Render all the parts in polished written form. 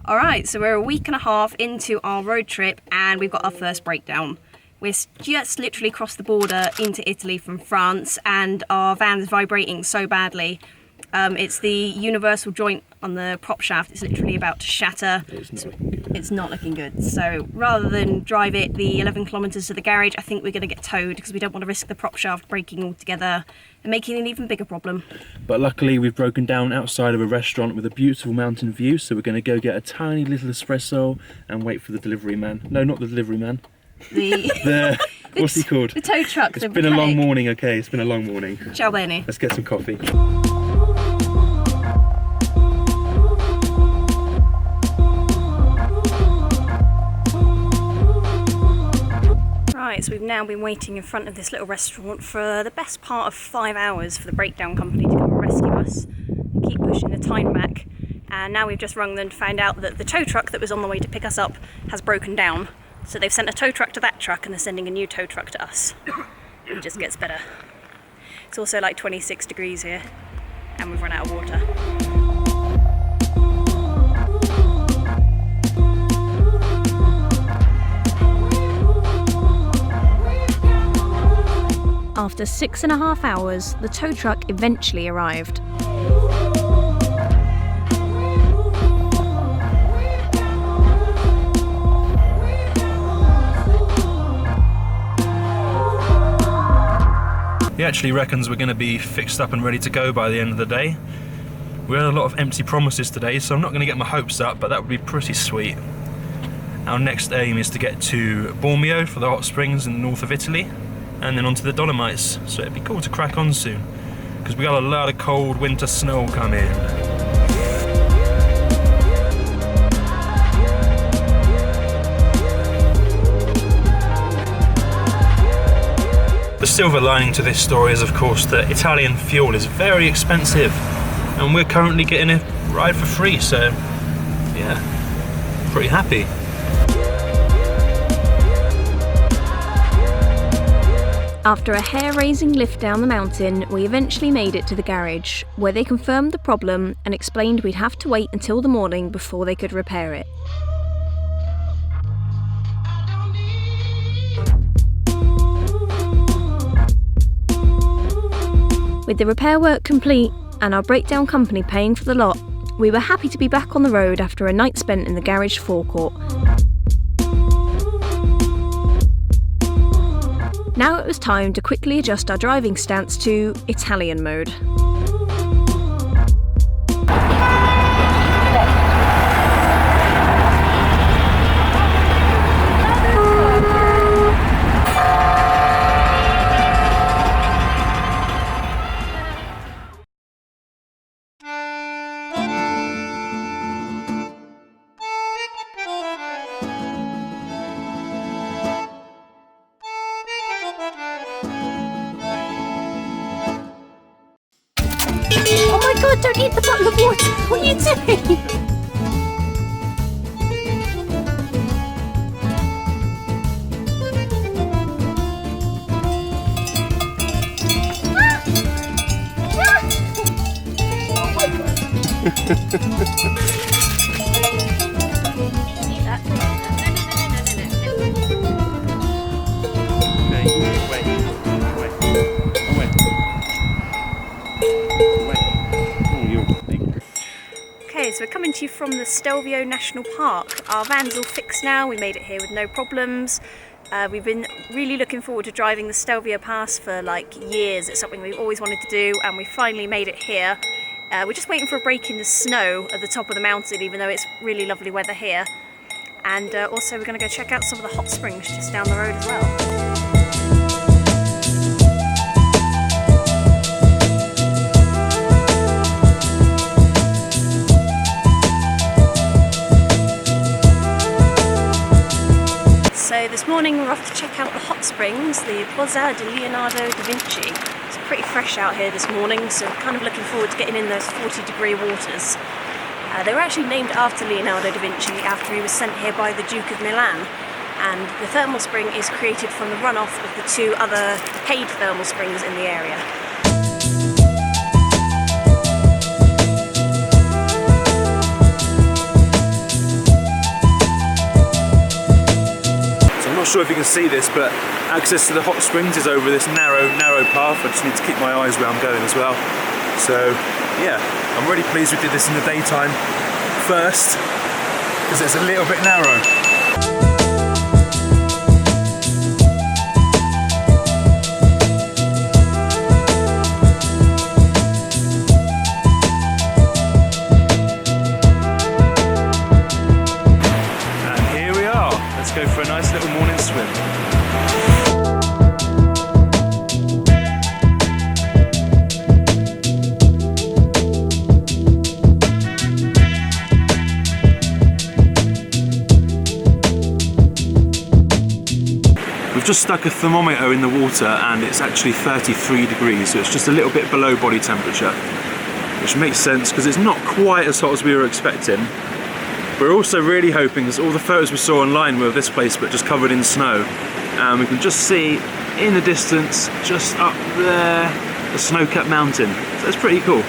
Alright, so we're a week and a half into our road trip and we've got our first breakdown. We're just literally crossed the border into Italy from France and our van is vibrating so badly. It's the universal joint on the prop shaft. It's literally about to shatter. It's not looking good. So rather than drive it the 11 kilometres to the garage, I think we're going to get towed because we don't want to risk the prop shaft breaking altogether and making an even bigger problem. But luckily we've broken down outside of a restaurant with a beautiful mountain view, so we're going to go get a tiny little espresso and wait for the delivery man. No, not the delivery man. What's he called? The tow truck. It's been a long morning, okay, it's been a long morning. Ciao bene. Let's get some coffee. Right, so we've now been waiting in front of this little restaurant for the best part of 5 hours for the breakdown company to come and rescue us. They keep pushing the time back, and now we've just rung them to find out that the tow truck that was on the way to pick us up has broken down. So they've sent a tow truck to that truck and they're sending a new tow truck to us. It just gets better. It's also like 26 degrees here and we've run out of water. After 6.5 hours, the tow truck eventually arrived. He actually reckons we're going to be fixed up and ready to go by the end of the day. We had a lot of empty promises today, so I'm not going to get my hopes up, but that would be pretty sweet. Our next aim is to get to Bormio for the hot springs in the north of Italy, and then onto the Dolomites, so it'd be cool to crack on soon, because we got a lot of cold winter snow coming. The silver lining to this story is, of course, that Italian fuel is very expensive, and we're currently getting a ride for free, so yeah, pretty happy. After a hair-raising lift down the mountain, we eventually made it to the garage, where they confirmed the problem and explained we'd have to wait until the morning before they could repair it. With the repair work complete and our breakdown company paying for the lot, we were happy to be back on the road after a night spent in the garage forecourt. Now it was time to quickly adjust our driving stance to Italian mode. Oh my god, don't eat the bottle of water! What are you doing? Oh my god! Eat that. Okay, so we're coming to you from the Stelvio National Park. Our van's all fixed now, we made it here with no problems. We've been really looking forward to driving the Stelvio Pass for like years. It's something we've always wanted to do and we finally made it here. We're just waiting for a break in the snow at the top of the mountain, even though it's really lovely weather here. And also we're going to go check out some of the hot springs just down the road as well. So this morning we're off to check out the hot springs, the Pozza di Leonardo da Vinci. It's pretty fresh out here this morning, so we're kind of looking forward to getting in those 40-degree waters. They were actually named after Leonardo da Vinci after he was sent here by the Duke of Milan. And the thermal spring is created from the runoff of the two other paid thermal springs in the area. not sure if you can see this, but access to the hot springs is over this narrow path. I just need to keep my eyes where I'm going as well. So yeah, I'm really pleased we did this in the daytime first, because it's a little bit narrow. Go for a nice little morning swim. We've just stuck a thermometer in the water and it's actually 33 degrees, so it's just a little bit below body temperature, which makes sense because it's not quite as hot as we were expecting. We're also really hoping, because all the photos we saw online were of this place but just covered in snow, and we can just see in the distance, just up there, the snow-capped mountain. So it's pretty cool.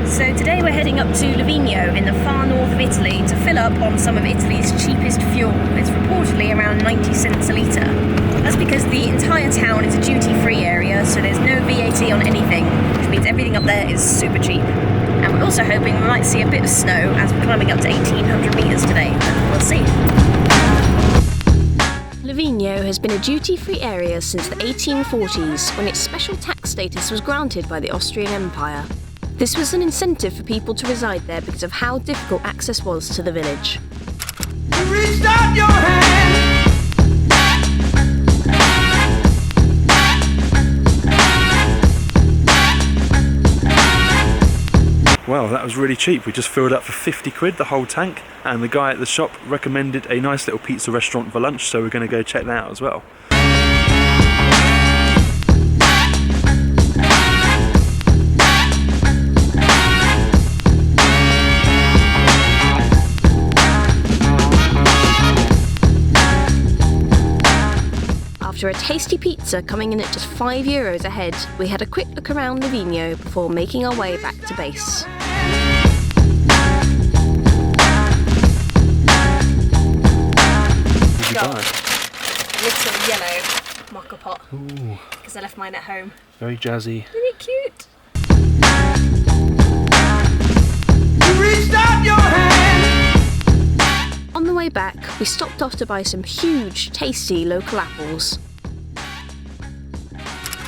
So today we're heading up to Livigno in the far north of Italy to fill up on some of Italy's cheapest fuel. It's reportedly around 90 cents a litre. That's because the entire town is a duty-free area, so there's no VAT on anything, which means everything up there is super cheap. And we're also hoping we might see a bit of snow as we're climbing up to 1,800 metres today, but we'll see. Livigno has been a duty-free area since the 1840s, when its special tax status was granted by the Austrian Empire. This was an incentive for people to reside there because of how difficult access was to the village. You reached out your hand. Well, that was really cheap. We just filled up for 50 quid, the whole tank, and the guy at the shop recommended a nice little pizza restaurant for lunch, so we're going to go check that out as well. After a tasty pizza coming in at just €5 a head, we had a quick look around Livigno before making our way back to base. Got a little yellow mocha pot because I left mine at home. Very jazzy. Isn't it cute? You reached out your hand. On the way back, we stopped off to buy some huge, tasty local apples.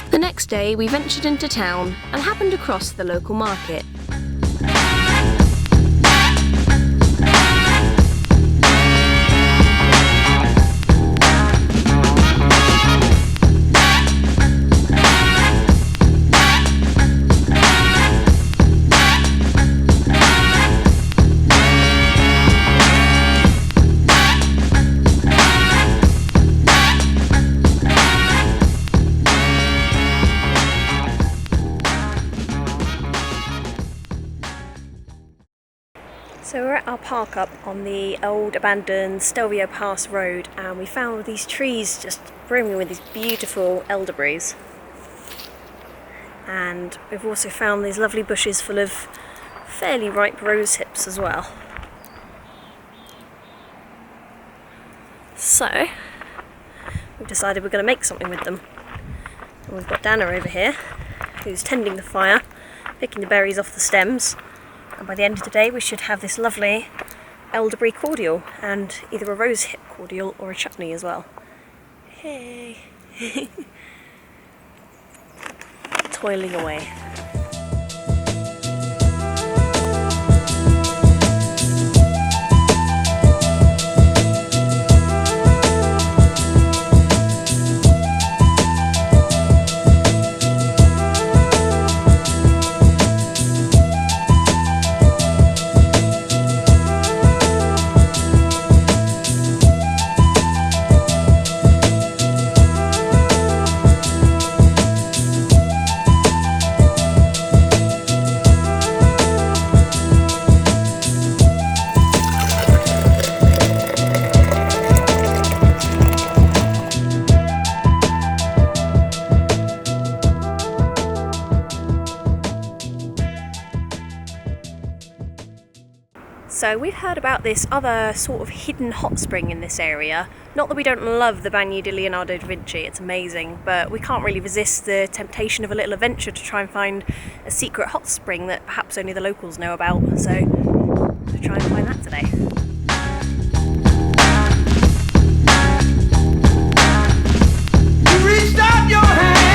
The next day, we ventured into town and happened across the local market. So we're at our park up on the old abandoned Stelvio Pass road, and we found these trees just brimming with these beautiful elderberries. And we've also found these lovely bushes full of fairly ripe rose hips as well. So we've decided we're going to make something with them. And we've got Dana over here who's tending the fire, picking the berries off the stems. And by the end of the day we should have this lovely elderberry cordial, and either a rose hip cordial or a chutney as well. Hey! Toiling away. So we've heard about this other sort of hidden hot spring in this area. Not that we don't love the Bagno di Leonardo da Vinci, it's amazing, but we can't really resist the temptation of a little adventure to try and find a secret hot spring that perhaps only the locals know about. So we'll try and find that today. You reached out your hand.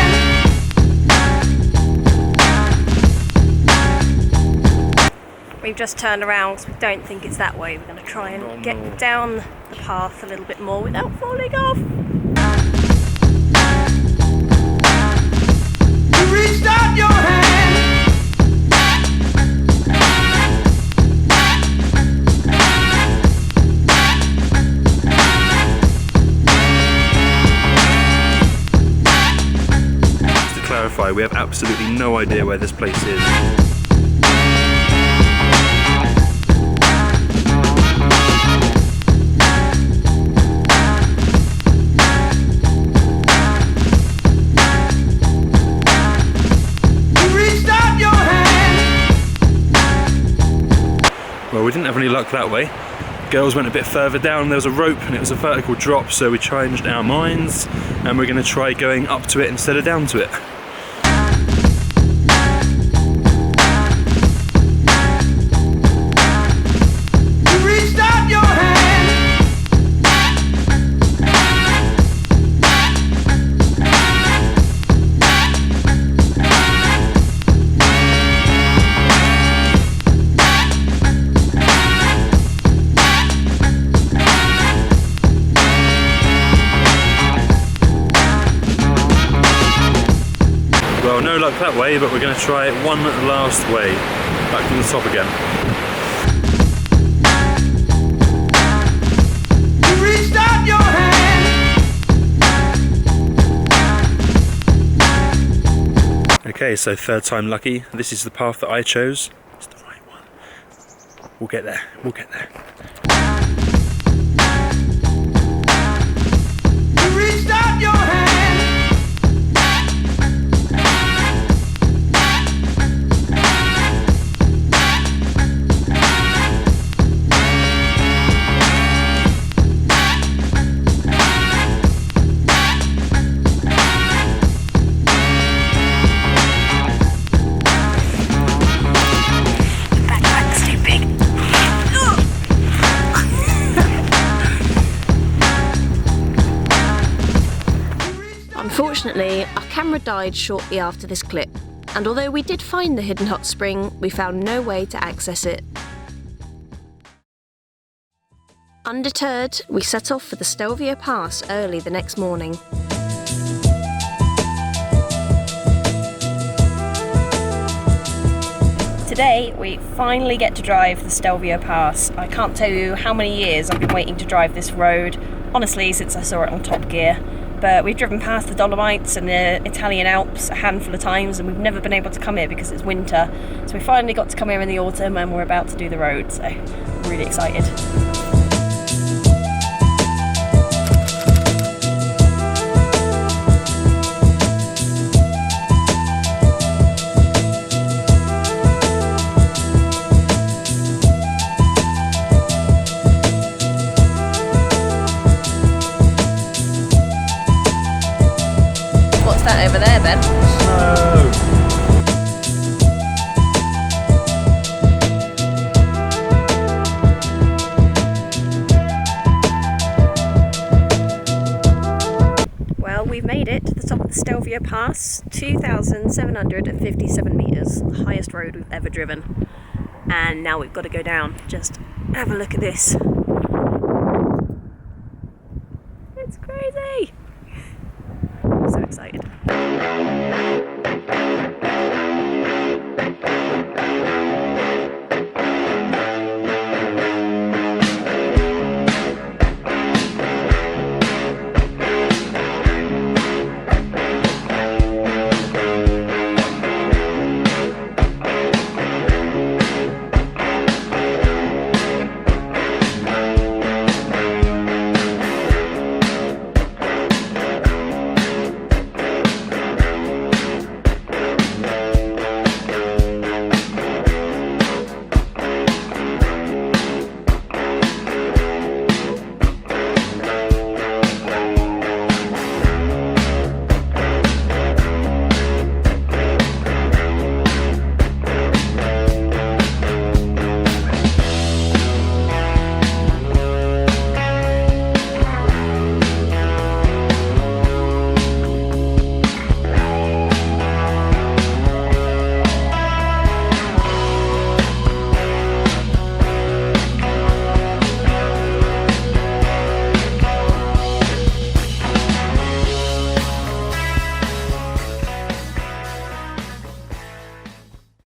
We've just turned around because we don't think it's that way. We're going to try and get down the path a little bit more without falling off. You reached out your hand. Just to clarify, we have absolutely no idea where this place is. Well, we didn't have any luck that way. Girls went a bit further down, there was a rope and it was a vertical drop, so we changed our minds and we're going to try going up to it instead of down to it. You reached out your hand. Well, no luck that way, but we're going to try it one last way, back to the top again. You reached out your hand. Okay, so third time lucky. This is the path that I chose. It's the right one. We'll get there, we'll get there. You reached out your hand. Unfortunately, our camera died shortly after this clip, and although we did find the hidden hot spring, we found no way to access it. Undeterred, we set off for the Stelvio Pass early the next morning. Today we finally get to drive the Stelvio Pass. I can't tell you how many years I've been waiting to drive this road, honestly since I saw it on Top Gear. But we've driven past the Dolomites and the Italian Alps a handful of times and we've never been able to come here because it's winter. So we finally got to come here in the autumn and we're about to do the road, so I'm really excited. What's that over there, Ben? Well, we've made it to the top of the Stelvio Pass, 2,757 metres, the highest road we've ever driven. And now we've got to go down. Just have a look at this. It's crazy! I'm so excited.